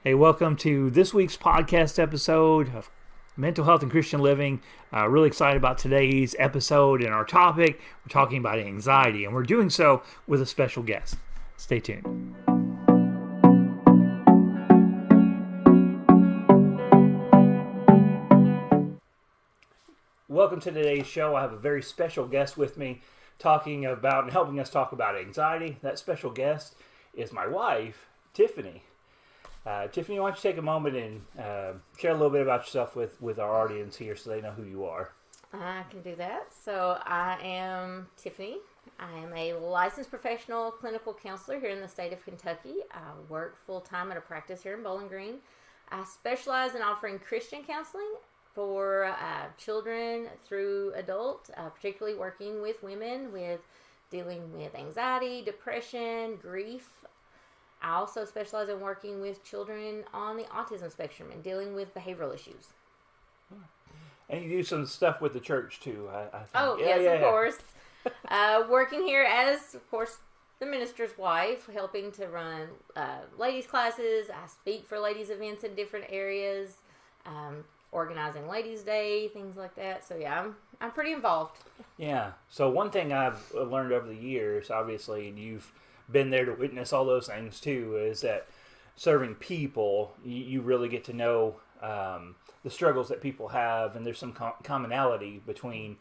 Hey, welcome to this week's podcast episode of Mental Health and Christian Living. Really excited about today's episode and our topic. We're talking about anxiety, and we're doing so with a special guest. Stay tuned. Welcome to today's show. I have a very special guest with me talking about and helping us talk about anxiety. That special guest is my wife, Tiffany. Tiffany, why don't you take a moment and share a little bit about yourself with our audience here so they know who you are. I can do that. So I am Tiffany. I am a licensed professional clinical counselor here in the state of Kentucky. I work full-time at a practice here in Bowling Green. I specialize in offering Christian counseling for children through adult, particularly working with women with dealing with anxiety, depression, grief. I also specialize in working with children on the autism spectrum and dealing with behavioral issues. And you do some stuff with the church too, I think. Oh, yes, of course. Working here as, of course, the minister's wife, helping to run ladies' classes. I speak for ladies' events in different areas, organizing Ladies' Day, things like that. So, yeah, I'm pretty involved. Yeah. So one thing I've learned over the years, obviously, and you've been there to witness all those things too, is that serving people, you really get to know the struggles that people have, and there's some commonality between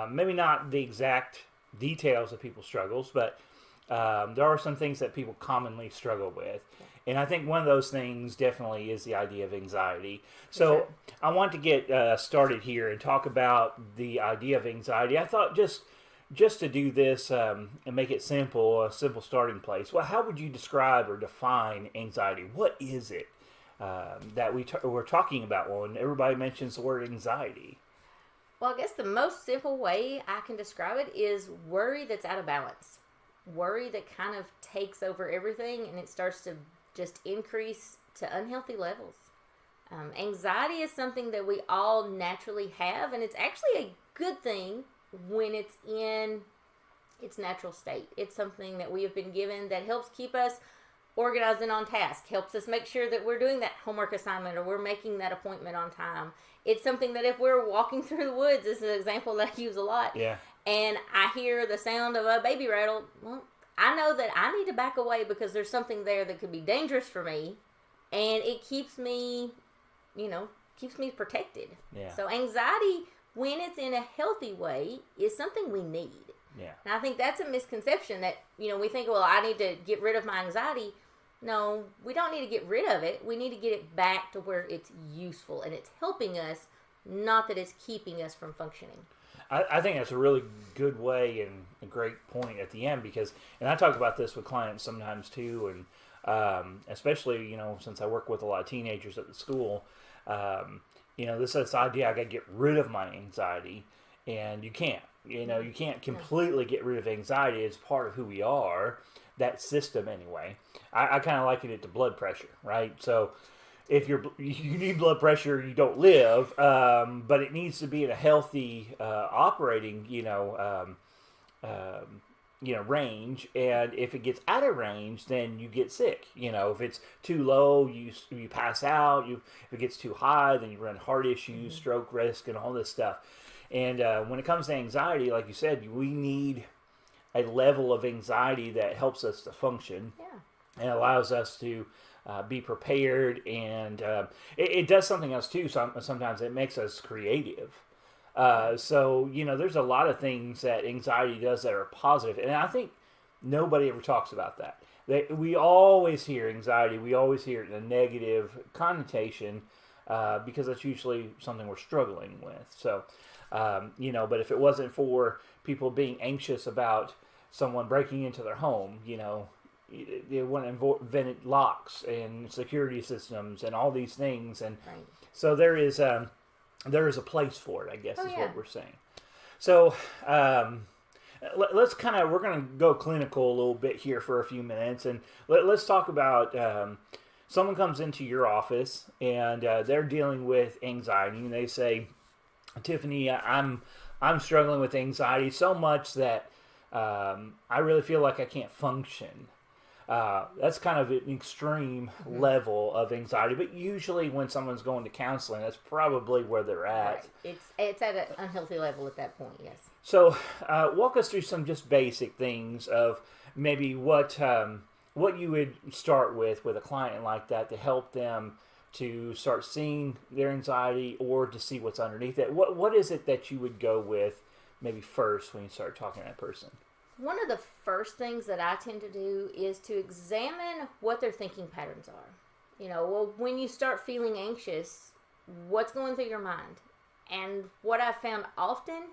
maybe not the exact details of people's struggles, but there are some things that people commonly struggle with. And I think one of those things definitely is the idea of anxiety. So Sure. I want to get started here and talk about the idea of anxiety. I thought just to do this and make it simple, a simple starting place. Well, how would you describe or define anxiety? What is it that we're talking about when everybody mentions the word anxiety? Well, I guess the most simple way I can describe it is worry that's out of balance. Worry that kind of takes over everything and it starts to just increase to unhealthy levels. Anxiety is something that we all naturally have, and it's actually a good thing when it's in its natural state. It's something that we have been given that helps keep us organized and on task, helps us make sure that we're doing that homework assignment or we're making that appointment on time. It's something that if we're walking through the woods, this is an example that I use a lot, and I hear the sound of a baby rattle, well, I know that I need to back away because there's something there that could be dangerous for me, and it keeps me, protected. Yeah. So anxiety, when it's in a healthy way, is something we need. Yeah. And I think that's a misconception that, we think, well, I need to get rid of my anxiety. No, we don't need to get rid of it. We need to get it back to where it's useful and it's helping us, not that it's keeping us from functioning. I think that's a really good way and a great point at the end because, and I talk about this with clients sometimes too, and especially, since I work with a lot of teenagers at the school, this idea I got to get rid of my anxiety, and you can't. You can't completely get rid of anxiety. It's part of who we are, that system anyway. I kind of liken it to blood pressure, right? So if you need blood pressure, you don't live, but it needs to be in a healthy operating, range. And if it gets out of range, then you get sick. If it's too low, you pass out. If it gets too high, then you run heart issues, stroke risk, and all this stuff. And when it comes to anxiety, like you said, we need a level of anxiety that helps us to function and allows us to be prepared. And it does something else too. Sometimes it makes us creative. So there's a lot of things that anxiety does that are positive. And I think nobody ever talks about that. We always hear anxiety. We always hear it in a negative connotation because that's usually something we're struggling with. So, but if it wasn't for people being anxious about someone breaking into their home, they want to invent locks and security systems and all these things. And so there is a place for it, I guess, what we're saying. So let's we're going to go clinical a little bit here for a few minutes. And let's talk about someone comes into your office and they're dealing with anxiety. And they say, Tiffany, I'm struggling with anxiety so much that I really feel like I can't function. That's kind of an extreme level of anxiety, but usually when someone's going to counseling, that's probably where they're at. Right. It's at an unhealthy level at that point, yes. So, walk us through some just basic things of maybe what you would start with a client like that to help them to start seeing their anxiety or to see what's underneath it. What is it that you would go with maybe first when you start talking to that person? One of the first things that I tend to do is to examine what their thinking patterns are. Well, when you start feeling anxious, what's going through your mind? And what I've found often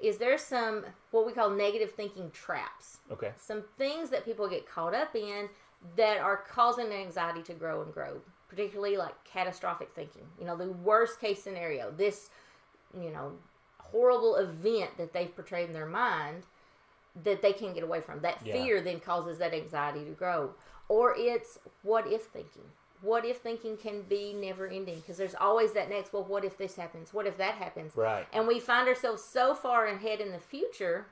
is there's some what we call negative thinking traps. Okay. Some things that people get caught up in that are causing their anxiety to grow and grow, particularly like catastrophic thinking. The worst case scenario, this, horrible event that they've portrayed in their mind that they can't get away from. That fear then causes that anxiety to grow. Or it's what if thinking. What if thinking can be never ending because there's always that next, well, what if this happens? What if that happens? Right. And we find ourselves so far ahead in the future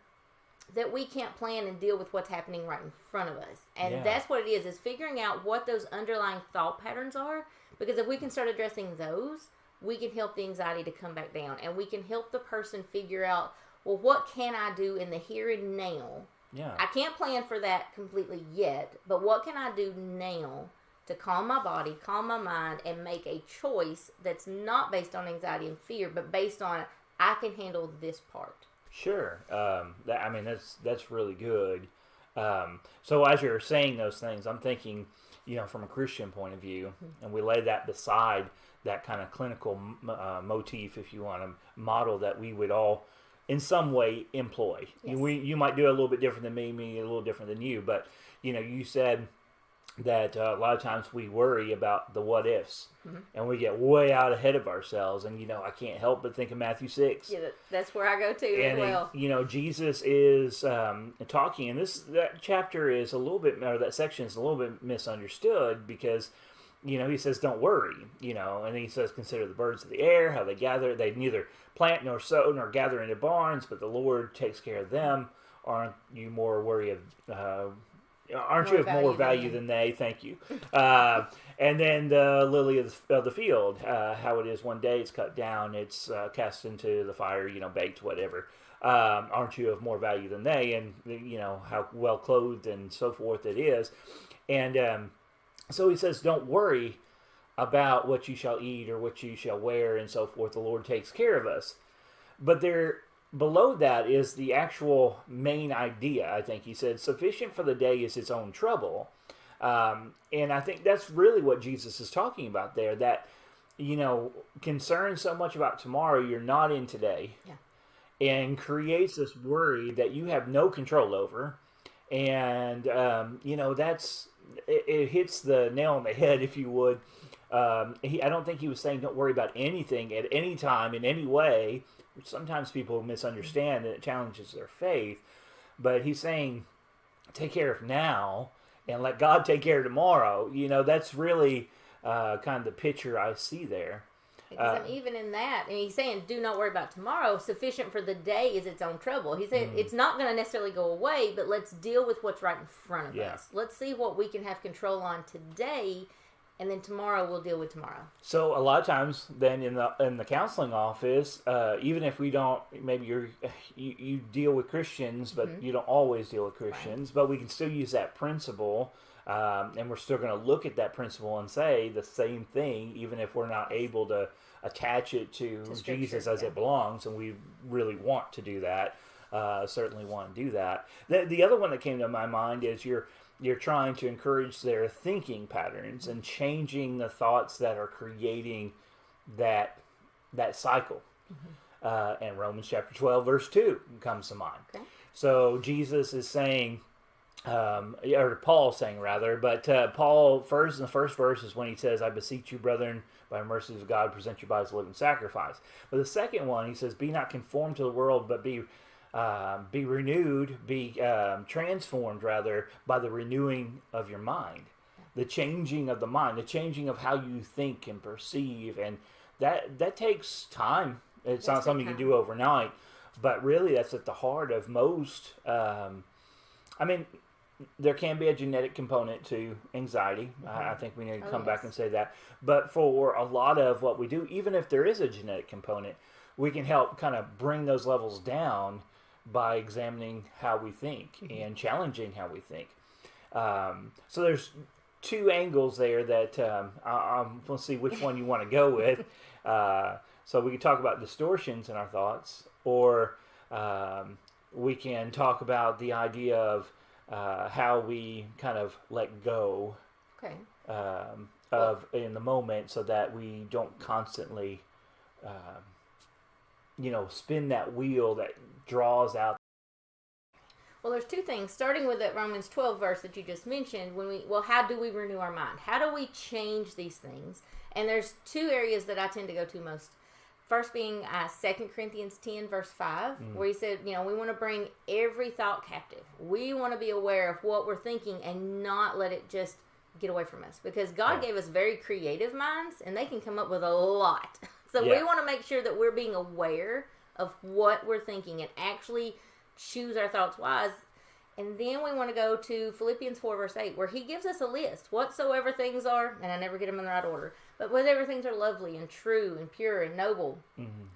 that we can't plan and deal with what's happening right in front of us. And that's what it is figuring out what those underlying thought patterns are, because if we can start addressing those, we can help the anxiety to come back down, and we can help the person figure out, well, what can I do in the here and now? Yeah. I can't plan for that completely yet, but what can I do now to calm my body, calm my mind, and make a choice that's not based on anxiety and fear, but based on I can handle this part. Sure. That's really good. So as you're saying those things, I'm thinking, from a Christian point of view, and we lay that beside that kind of clinical motif, if you want, a model that we would all in some way employ. Yes. You might do it a little bit different than me a little different than you, but you said that a lot of times we worry about the what ifs, and we get way out ahead of ourselves. And I can't help but think of Matthew 6. Yeah, that's where I go to as well. Jesus is talking, and that chapter is a little bit, or that section is a little bit misunderstood because he says, don't worry, and he says, consider the birds of the air, how they gather. They neither plant nor sow nor gather into barns, but the Lord takes care of them. Aren't you more worry of, aren't you of more value than they? Thank you. And then the lily of the field, how it is one day it's cut down, it's cast into the fire, baked, whatever. Aren't you of more value than they? And, how well clothed and so forth it is. And so he says, don't worry about what you shall eat or what you shall wear and so forth. The Lord takes care of us. But below that is the actual main idea. I think he said, sufficient for the day is its own trouble. And I think that's really what Jesus is talking about there, that, concerned so much about tomorrow, you're not in today. Yeah. And creates this worry that you have no control over. And, it hits the nail on the head, if you would. I don't think he was saying don't worry about anything at any time in any way, which sometimes people misunderstand and it challenges their faith. But he's saying take care of now and let God take care of tomorrow. That's really kind of the picture I see there. Because even in that, and he's saying, do not worry about tomorrow. Sufficient for the day is its own trouble. He said it's not going to necessarily go away, but let's deal with what's right in front of us. Let's see what we can have control on today, and then tomorrow we'll deal with tomorrow. So a lot of times, then in the counseling office, even if we don't, maybe you deal with Christians, but you don't always deal with Christians, but we can still use that principle. And we're still going to look at that principle and say the same thing, even if we're not able to attach it to Jesus as it belongs, and we really want to do that. Certainly want to do that. The other one that came to my mind is you're trying to encourage their thinking patterns and changing the thoughts that are creating that cycle. And Romans chapter 12 verse 2 comes to mind. Okay. So Jesus is saying, or Paul saying rather, but Paul first in the first verse is when he says, I beseech you, brethren, by the mercies of God, present your bodies a living sacrifice. But the second one, he says, be not conformed to the world, but be renewed, be transformed rather by the renewing of your mind. The changing of the mind, the changing of how you think and perceive, and that takes time. It's not something you can do overnight, but really that's at the heart of most. there can be a genetic component to anxiety. I think we need to come back yes. and say that. But for a lot of what we do, even if there is a genetic component, we can help kind of bring those levels down by examining how we think and challenging how we think. So there's two angles there that we'll see which one you want to go with. So we can talk about distortions in our thoughts, or we can talk about the idea of how we kind of let go Okay. of in the moment, so that we don't constantly, spin that wheel that draws out. Well, there's two things. Starting with that Romans 12 verse that you just mentioned, how do we renew our mind? How do we change these things? And there's two areas that I tend to go to most. First being 2 Corinthians 10 verse 5, where he said, we want to bring every thought captive. We want to be aware of what we're thinking and not let it just get away from us. Because God gave us very creative minds, and they can come up with a lot. So we want to make sure that we're being aware of what we're thinking and actually choose our thoughts wise. And then we want to go to Philippians 4 verse 8, where he gives us a list. Whatsoever things are, and I never get them in the right order, but whatever things are lovely and true and pure and noble.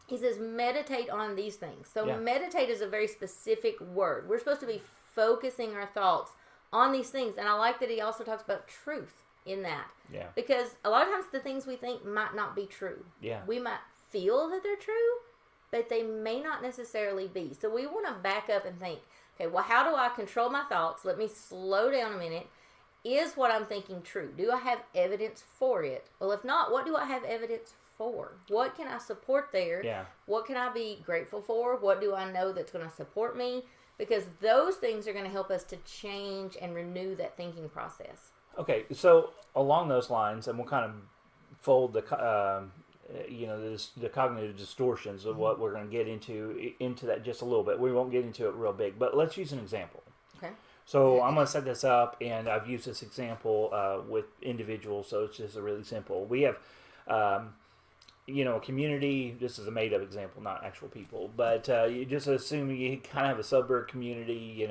He says meditate on these things. So meditate is a very specific word. We're supposed to be focusing our thoughts on these things. And I like that he also talks about truth in that. Yeah. Because a lot of times the things we think might not be true. Yeah. We might feel that they're true, but they may not necessarily be. So we want to back up and think, okay, well, how do I control my thoughts? Let me slow down a minute. Is what I'm thinking true? Do I have evidence for it? Well, if not, what do I have evidence for? What can I support there? Yeah. What can I be grateful for? What do I know that's going to support me? Because those things are going to help us to change and renew that thinking process. Okay, so along those lines, and we'll kind of fold the cognitive distortions of what we're going to get into that just a little bit. We won't get into it real big, but let's use an example. Okay. So I'm going to set this up, and I've used this example with individuals, so it's just really simple. We have, a community. This is a made-up example, not actual people, but you just assume you kind of have a suburb community,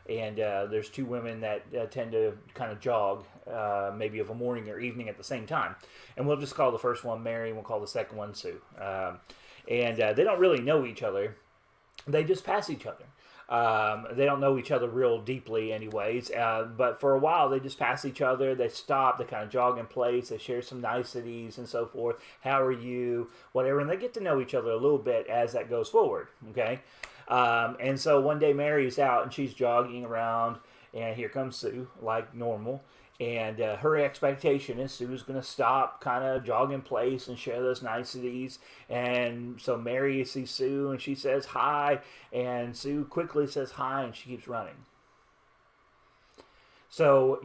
and there's two women that tend to kind of jog, maybe of a morning or evening at the same time. And we'll just call the first one Mary, and we'll call the second one Sue. And they don't really know each other. They just pass each other. They don't know each other real deeply anyways, but for a while they just pass each other. They stop, they kind of jog in place, they share some niceties and so forth. How are you? Whatever. And they get to know each other a little bit as that goes forward. Okay. And so one day Mary's out and she's jogging around, and here comes Sue, like normal. And her expectation is Sue's going to stop, kind of jog in place and share those niceties. And so Mary sees Sue and she says hi, and Sue quickly says hi, and she keeps running. So,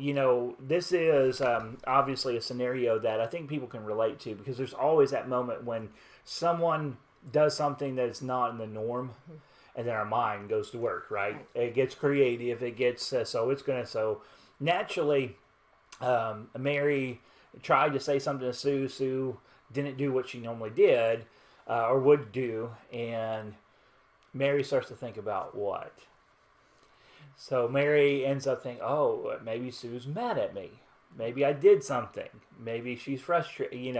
this is obviously a scenario that I think people can relate to, because there's always that moment when someone does something that's not in the norm. And then our mind goes to work, right? It gets creative. It gets, so naturally, Mary tried to say something to Sue. Sue didn't do what she normally did, or would do. And Mary starts to think about what? So Mary ends up thinking, oh, maybe Sue's mad at me. Maybe I did something. Maybe she's frustrated,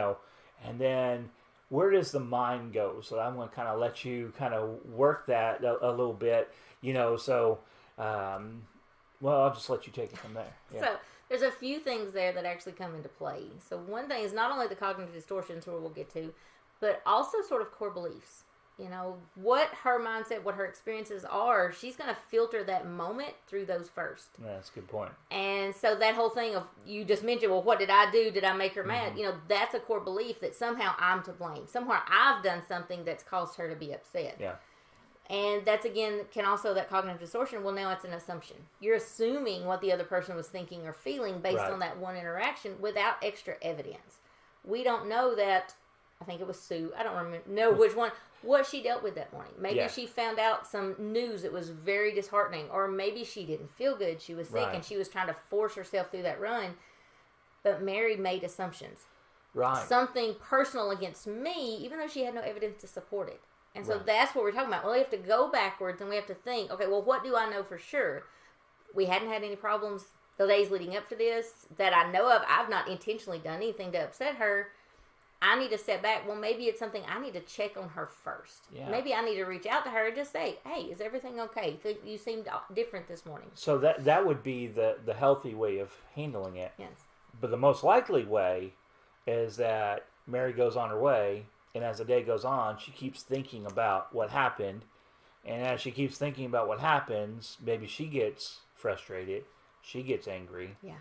and then where does the mind go? So I'm going to kind of let you kind of work that a little bit, so, I'll just let you take it from there. Yeah. So there's a few things there that actually come into play. So one thing is not only the cognitive distortions, where we'll get to, but also sort of core beliefs. What her mindset, what her experiences are, she's going to filter that moment through those first. Yeah, that's a good point. And so that whole thing of, you just mentioned, well, what did I do? Did I make her mad? That's a core belief that somehow I'm to blame. Somewhere I've done something that's caused her to be upset. Yeah. And that's, again, that cognitive distortion, well, now it's an assumption. You're assuming what the other person was thinking or feeling based on that one interaction without extra evidence. We don't know that, I think it was Sue, I don't know which one, what she dealt with that morning. Maybe she found out some news that was very disheartening, or maybe she didn't feel good, she was sick, and she was trying to force herself through that run. But Mary made assumptions. Right. Something personal against me, even though she had no evidence to support it. And so that's what we're talking about. Well, we have to go backwards and we have to think, okay, well, what do I know for sure? we hadn't had any problems the days leading up to this that I know of. I've not intentionally done anything to upset her. I need to step back. Well, maybe it's something I need to check on her first. Yeah. Maybe I need to reach out to her and just say, hey, is everything okay? You seemed different this morning. So that would be the healthy way of handling it. Yes. But the most likely way is that Mary goes on her way, and as the day goes on, she keeps thinking about what happened. And as she keeps thinking about what happens, maybe she gets frustrated. She gets angry. Yeah.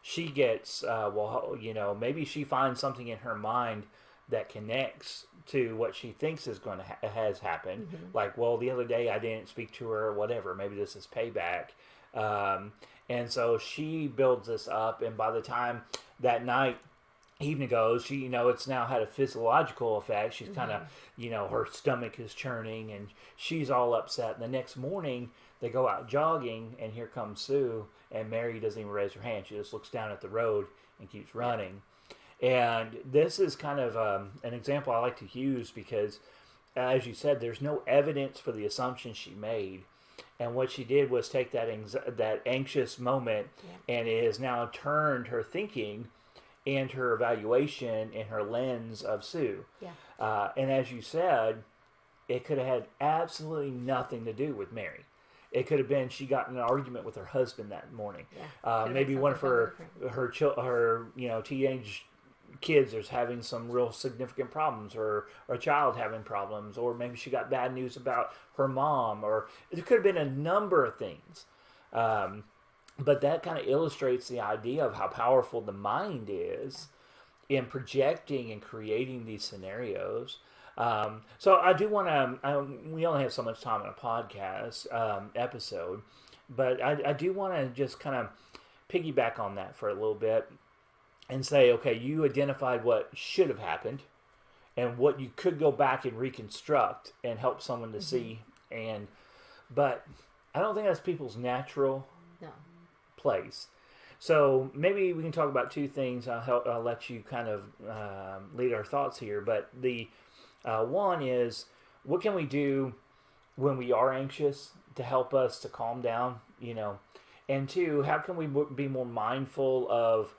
She gets, maybe she finds something in her mind that connects to what she thinks is has happened. Mm-hmm. Like, well, the other day I didn't speak to her or whatever. Maybe this is payback. And so she builds this up, and by the time that night, evening goes, she, it's now had a physiological effect. She's kind of, her stomach is churning, and she's all upset. And the next morning, they go out jogging, and here comes Sue, and Mary doesn't even raise her hand. She just looks down at the road and keeps running. And this is kind of an example I like to use because, as you said, there's no evidence for the assumption she made. And what she did was take that anxious moment, and it has now turned her thinking and her evaluation and her lens of Sue. Yeah. And as you said, it could have had absolutely nothing to do with Mary. It could have been she got in an argument with her husband that morning. Yeah. Maybe one of her teenage kids is having some real significant problems, or a child having problems, or maybe she got bad news about her mom, or it could have been a number of things. But that kind of illustrates the idea of how powerful the mind is in projecting and creating these scenarios. So I do want to, we only have so much time on a podcast episode, but I do want to just kind of piggyback on that for a little bit and say, okay, you identified what should have happened and what you could go back and reconstruct and help someone to see. But I don't think that's people's natural place. So maybe we can talk about two things. I'll let you kind of lead our thoughts here. But the one is, what can we do when we are anxious to help us to calm down? And two, how can we be more mindful of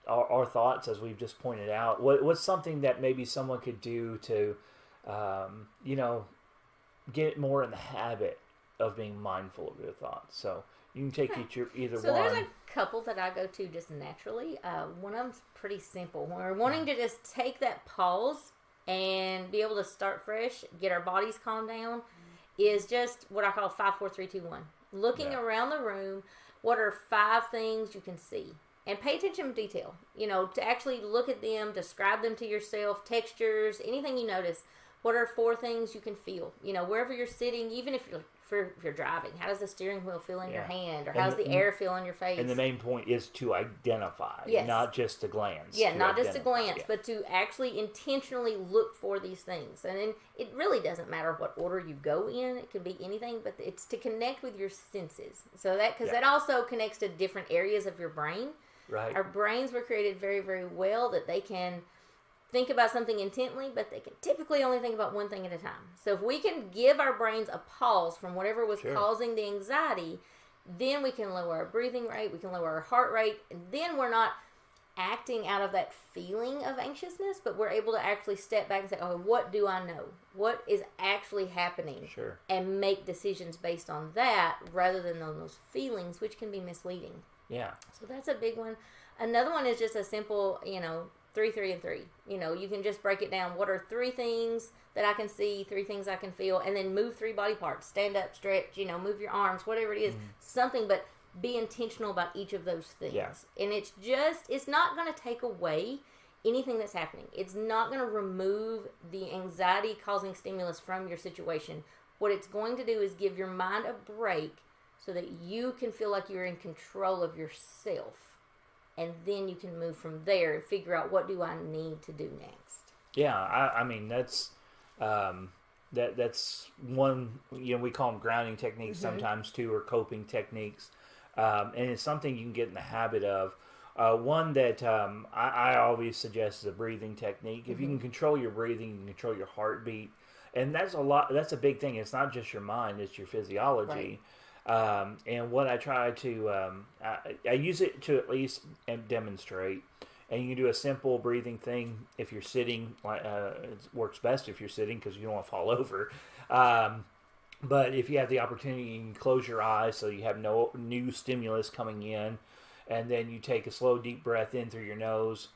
our thoughts, as we've just pointed out? What's something that maybe someone could do to, get more in the habit of being mindful of their thoughts? So you can take either one. So there's a couple that I go to just naturally. One of them's pretty simple. When we're wanting to just take that pause and be able to start fresh, get our bodies calmed down, is just what I call 5, 4, 3, 2, 1. Looking around the room, what are 5 things you can see? And pay attention to detail. To actually look at them, describe them to yourself, textures, anything you notice. What are 4 things you can feel? Wherever you're sitting, even if you're driving, how does the steering wheel feel in your hand, or how does the air feel on your face? And the main point is to identify, not just to glance. Yeah, not just to glance, but to actually intentionally look for these things. And then it really doesn't matter what order you go in. It can be anything, but it's to connect with your senses. So that also connects to different areas of your brain. Right. Our brains were created very, very well that they can think about something intently, but they can typically only think about one thing at a time. So if we can give our brains a pause from whatever was causing the anxiety, then we can lower our breathing rate, we can lower our heart rate, and then we're not acting out of that feeling of anxiousness, but we're able to actually step back and say, oh, what do I know? What is actually happening? Sure. And make decisions based on that rather than on those feelings, which can be misleading. Yeah. So that's a big one. Another one is just a simple, 3, 3, and 3. You can just break it down. What are 3 things that I can see, 3 things I can feel, and then move 3 body parts. Stand up, stretch, move your arms, whatever it is. Something, but be intentional about each of those things. Yeah. And it's not going to take away anything that's happening. It's not going to remove the anxiety-causing stimulus from your situation. What it's going to do is give your mind a break so that you can feel like you're in control of yourself. And then you can move from there and figure out, what do I need to do next? Yeah, I mean, that's one, we call them grounding techniques sometimes too, or coping techniques. And it's something you can get in the habit of. One that I always suggest is a breathing technique. If you can control your breathing, you can control your heartbeat. And that's a big thing. It's not just your mind, it's your physiology. And what I try to, I use it to at least demonstrate. And you can do a simple breathing thing if you're sitting. It works best if you're sitting because you don't want to fall over. But if you have the opportunity, you can close your eyes so you have no new stimulus coming in. And then you take a slow, deep breath in through your nose.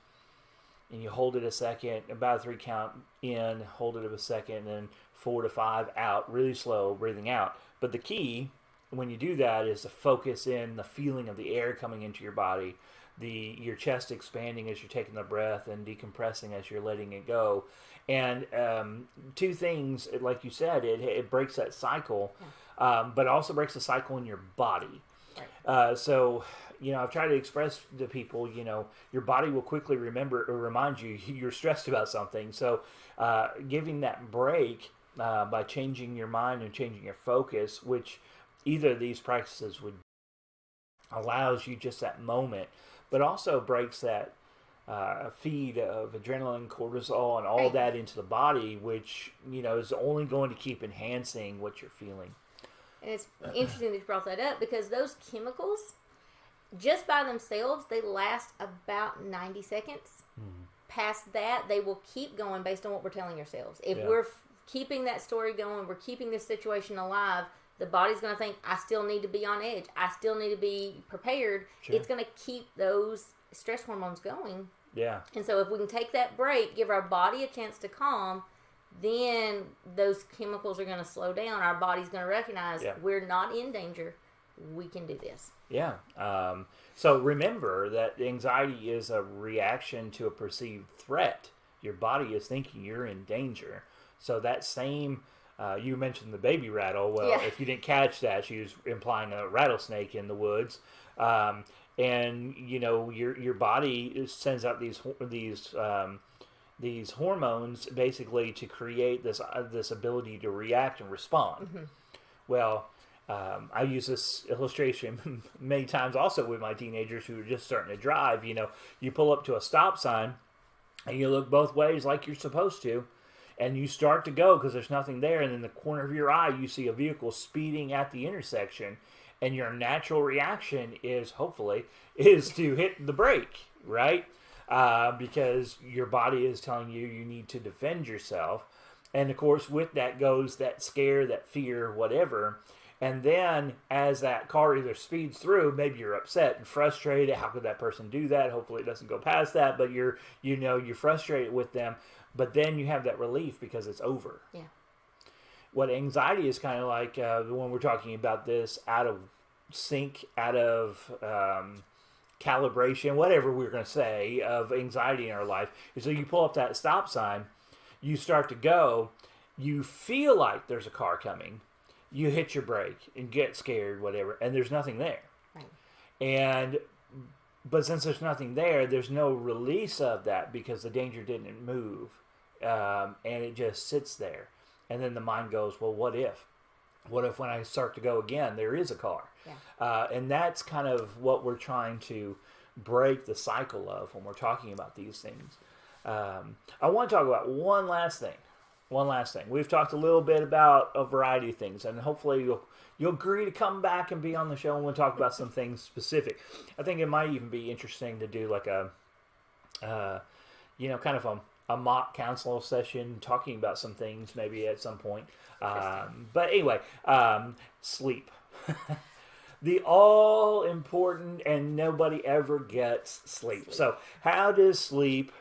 And you hold it a second, about a 3 count in, hold it a second, and then 4 to 5 out, really slow, breathing out. But the key when you do that is to focus in the feeling of the air coming into your body, your chest expanding as you're taking the breath and decompressing as you're letting it go. And two things, like you said, it breaks that cycle, but also breaks the cycle in your body. Right. So, I've tried to express to people, your body will quickly remember or remind you you're stressed about something. So giving that break by changing your mind and changing your focus, which either of these practices would allows you just that moment, but also breaks that feed of adrenaline, cortisol, and all that into the body, which, is only going to keep enhancing what you're feeling. And it's interesting that you brought that up because those chemicals, just by themselves, they last about 90 seconds. Mm-hmm. Past that, they will keep going based on what we're telling ourselves. If we're keeping that story going, we're keeping this situation alive, the body's going to think, I still need to be on edge. I still need to be prepared. Sure. It's going to keep those stress hormones going. Yeah. And so if we can take that break, give our body a chance to calm, then those chemicals are going to slow down. Our body's going to recognize we're not in danger. We can do this. Yeah. So remember that anxiety is a reaction to a perceived threat. Your body is thinking you're in danger. So that same, you mentioned the baby rattle. Well, if you didn't catch that, she was implying a rattlesnake in the woods. And your body sends out these hormones basically to create this ability to react and respond. Mm-hmm. Well, I use this illustration many times also with my teenagers who are just starting to drive. You pull up to a stop sign and you look both ways like you're supposed to, and you start to go because there's nothing there, and in the corner of your eye you see a vehicle speeding at the intersection, and your natural reaction is to hit the brake, right? Because your body is telling you need to defend yourself. And of course with that goes that scare, that fear, whatever. And then as that car either speeds through, maybe you're upset and frustrated. How could that person do that? Hopefully it doesn't go past that, but you're frustrated with them. But then you have that relief because it's over. Yeah. What anxiety is kind of like when we're talking about this out of sync, out of calibration, whatever we're going to say, of anxiety in our life. And so you pull up that stop sign, you start to go, you feel like there's a car coming, you hit your brake and get scared, whatever, and there's nothing there. Right. But since there's nothing there, there's no release of that because the danger didn't move, and it just sits there. And then the mind goes, well, what if? What if when I start to go again, there is a car? Yeah. And that's kind of what we're trying to break the cycle of when we're talking about these things. I want to talk about one last thing. We've talked a little bit about a variety of things, and hopefully you'll agree to come back and be on the show and we'll talk about some things specific. I think it might even be interesting to do like a, kind of a mock counsel session talking about some things maybe at some point. But anyway, sleep. The all important and nobody ever gets sleep. So how does sleep,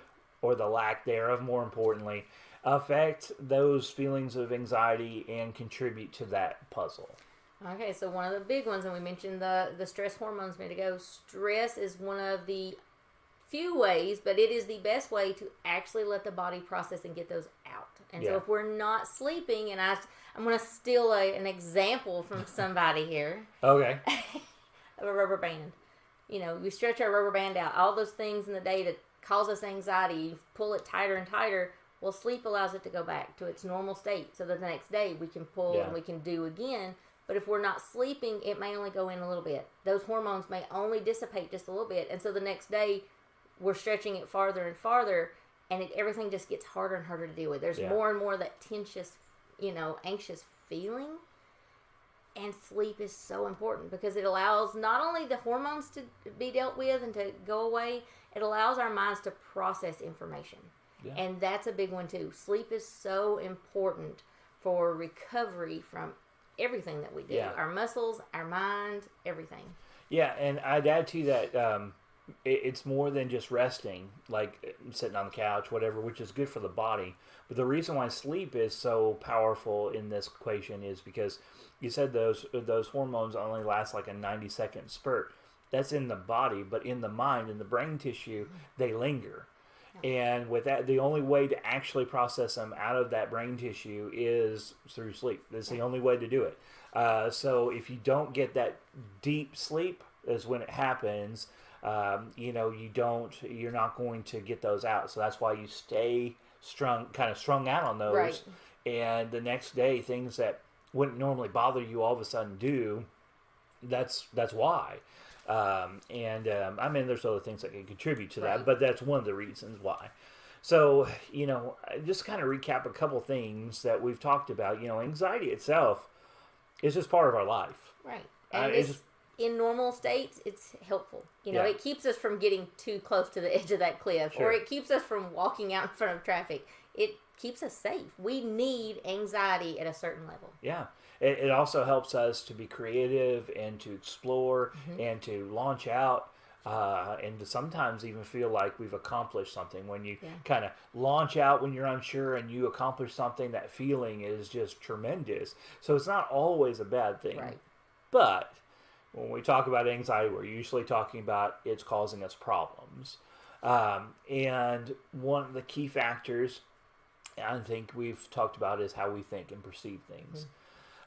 or the lack thereof more importantly, affect those feelings of anxiety and contribute to that puzzle? Okay, so one of the big ones, and we mentioned the stress hormones a minute ago. Stress is one of the few ways, but it is the best way to actually let the body process and get those out. And so if we're not sleeping, and I'm going to steal an example from somebody here. Okay. Of a rubber band. We stretch our rubber band out. All those things in the day that cause us anxiety, you pull it tighter and tighter. Well, sleep allows it to go back to its normal state so that the next day we can pull and we can do again. But if we're not sleeping, it may only go in a little bit. Those hormones may only dissipate just a little bit. And so the next day, we're stretching it farther and farther, and everything just gets harder and harder to deal with. There's more and more of that tension, anxious feeling. And sleep is so important because it allows not only the hormones to be dealt with and to go away, it allows our minds to process information. Yeah. And that's a big one too. Sleep is so important for recovery from everything that we do. Yeah. Our muscles, our mind, everything. Yeah, and I'd add to that, it's more than just resting, like sitting on the couch, whatever, which is good for the body. But the reason why sleep is so powerful in this equation is because you said those hormones only last like a 90-second spurt. That's in the body, but in the mind, in the brain tissue, they linger. And with that, the only way to actually process them out of that brain tissue is through sleep. That's the only way to do it. So if you don't get that deep sleep, is when it happens. You're not going to get those out. So that's why you stay strung out on those. Right. And the next day, things that wouldn't normally bother you all of a sudden do. That's why. There's other things that can contribute to that, but that's one of the reasons why. So, just kind of recap a couple things that we've talked about. Anxiety itself is just part of our life. Right. And in normal states, it's helpful. It keeps us from getting too close to the edge of that cliff, or it keeps us from walking out in front of traffic. It keeps us safe. We need anxiety at a certain level. Yeah. It also helps us to be creative and to explore and to launch out and to sometimes even feel like we've accomplished something. When you kind of launch out when you're unsure and you accomplish something, that feeling is just tremendous. So it's not always a bad thing. Right. But when we talk about anxiety, we're usually talking about it's causing us problems. And one of the key factors I think we've talked about is how we think and perceive things.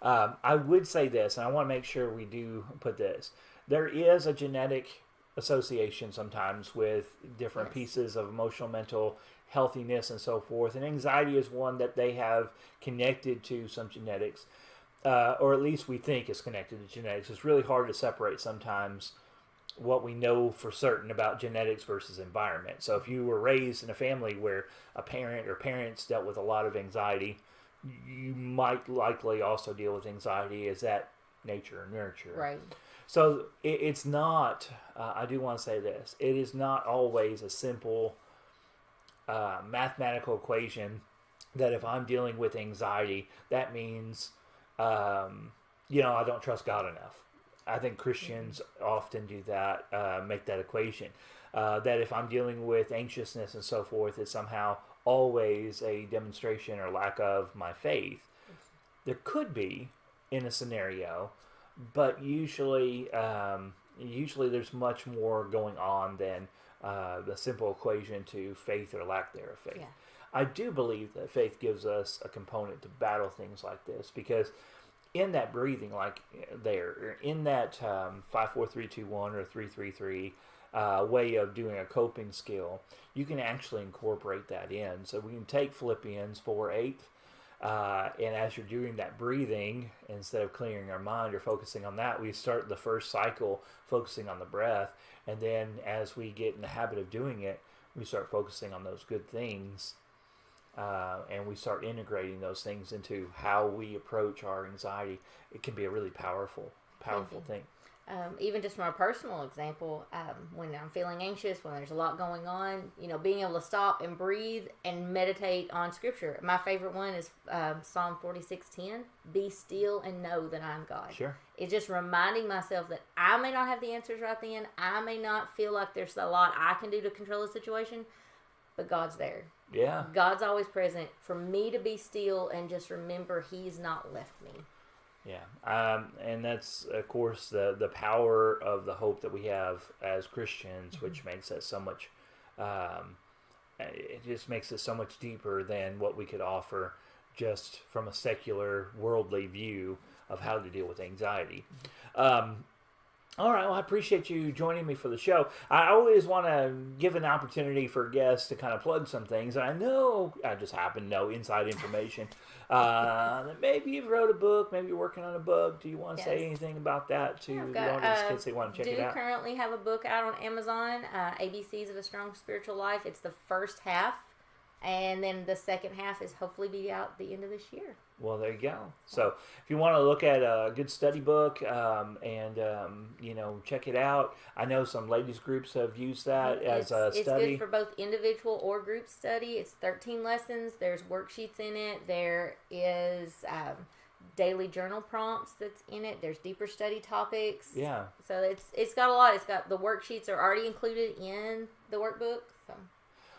I would say this, and I want to make sure we do put this. There is a genetic association sometimes with different pieces of emotional, mental healthiness and so forth. And anxiety is one that they have connected to some genetics, or at least we think is connected to genetics. It's really hard to separate sometimes what we know for certain about genetics versus environment. So if you were raised in a family where a parent or parents dealt with a lot of anxiety, you might likely also deal with anxiety. Is that nature or nurture? Right. So it's not, I do want to say this, it is not always a simple mathematical equation that if I'm dealing with anxiety, that means, I don't trust God enough. I think Christians often do that, make that equation. That if I'm dealing with anxiousness and so forth, it's somehow always a demonstration or lack of my faith. There could be in a scenario, but usually there's much more going on than the simple equation to faith or lack thereof faith. Yeah. I do believe that faith gives us a component to battle things like this, because in that breathing, like there, in that 5, 4, 3, 2, 1 or 3, 3, 3 way of doing a coping skill, you can actually incorporate that in. So we can take Philippians 4:8, and as you're doing that breathing, instead of clearing our mind or focusing on that, we start the first cycle focusing on the breath, and then as we get in the habit of doing it, we start focusing on those good things. And we start integrating those things into how we approach our anxiety. It can be a really powerful thing. Even just from a personal example, when I'm feeling anxious, when there's a lot going on, being able to stop and breathe and meditate on Scripture. My favorite one is Psalm 46:10. Be still and know that I am God. Sure. It's just reminding myself that I may not have the answers right then. I may not feel like there's a lot I can do to control the situation, but God's there. Yeah. God's always present. For me to be still and just remember He's not left me. Yeah. And that's, of course, the power of the hope that we have as Christians, which makes us so much, it just makes it so much deeper than what we could offer just from a secular, worldly view of how to deal with anxiety. All right, well, I appreciate you joining me for the show. I always want to give an opportunity for guests to kind of plug some things. And I know, I just happen to know inside information. That maybe you've wrote a book, maybe you're working on a book. Do you want to say anything about that to the audience in case they want to check it out? I do currently have a book out on Amazon, ABCs of a Strong Spiritual Life. It's the first half And then the second half is hopefully be out the end of this year. Well, there you go. So if you want to look at a good study book check it out. I know some ladies groups have used that as a study. It's good for both individual or group study. It's 13 lessons. There's worksheets in it. There is daily journal prompts that's in it. There's deeper study topics. Yeah. So it's got a lot. It's got the worksheets are already included in the workbook. So.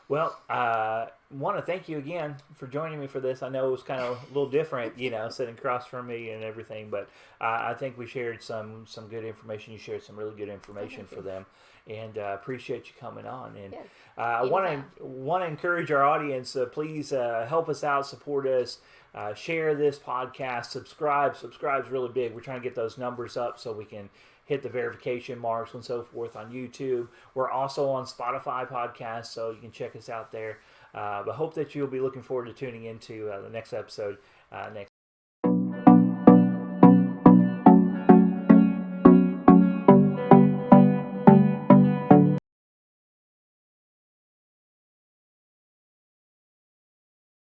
Well, I want to thank you again for joining me for this. I know it was kind of a little different, sitting across from me and everything, but I think we shared some good information. You shared some really good information for them, and appreciate you coming on. And yes, I want to encourage our audience, please help us out, support us, share this podcast, subscribe. Subscribe is really big. We're trying to get those numbers up so we can hit the verification marks and so forth on YouTube. We're also on Spotify podcasts, so you can check us out there. But hope that you'll be looking forward to tuning into the next episode next